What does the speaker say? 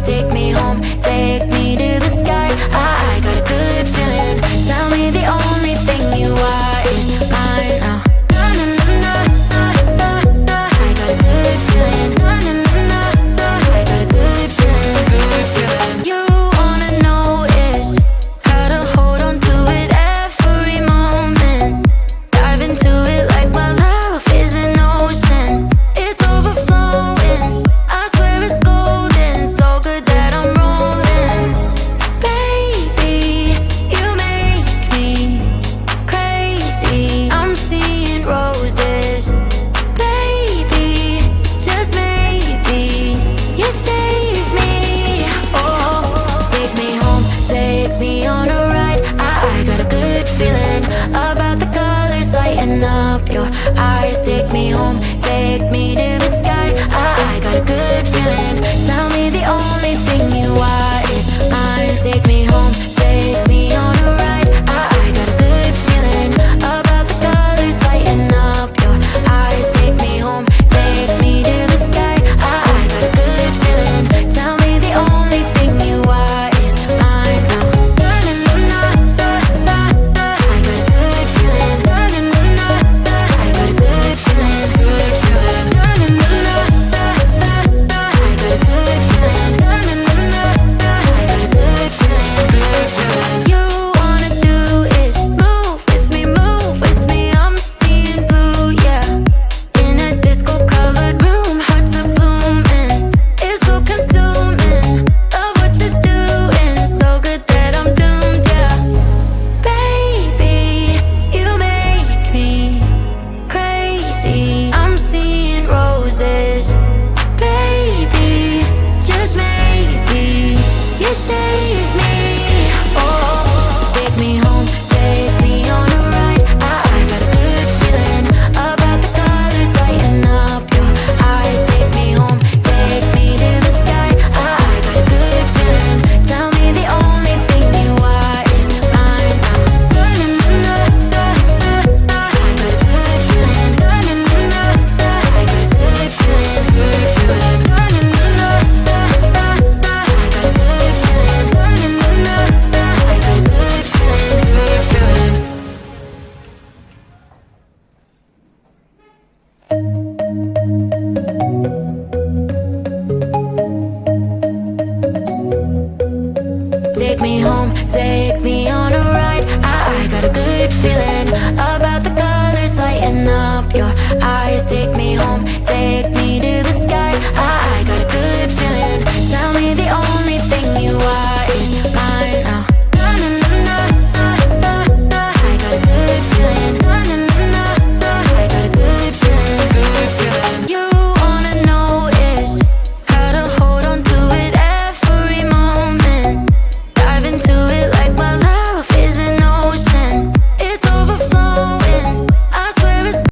take me home, take me to the sky. I got a good feeling. Tell me the only thing you are is mine now. I got a good feeling. I got a good feeling. Good feeling. You wanna know is how to hold on to it every moment. Dive into it like my love is an ocean. It's overflowing. I swear it's golden. So good that I'm rolling. Baby, you make me crazy. I'm seeing roses. Baby, just maybe you save me. Oh, take me home, take me on a ride. I got a good feeling about the colors lighting up your eyes. Take me home, take me to the sky. I got a good feeling. Tell me the only thing you are is mine. Take me home, take me on a ride. I got a good feeling about the colors lighting up your eyes. Take me home, take me to the sky. I got a good feeling. Tell me the only thing you are is mine now. I got a good feeling. I got a good feeling. Good feeling. I got a good feeling. I got a good feeling. Good feeling. You wanna do is move with me, I'm seeing blue, yeah. In a disco colored room, hearts are blooming. It's so consuming. Love what you're doing, so good that I'm doomed, yeah. Baby, you make me crazy. I'm seeing roses. Baby, just maybe you save me. Oh, take me home, take me on a ride. I got a good feeling about the colors lighting up your eyes. Take me home, take me to the sky. I got a good feeling. Tell me the only thing you are is mine now. I got a good feeling. I got a good feeling. Good feeling. I got a good feeling. I got a good feeling. Good feeling. Take me home, take me on a ride. I got a good feeling about the colors lighting up your eyes. Take me home, take me to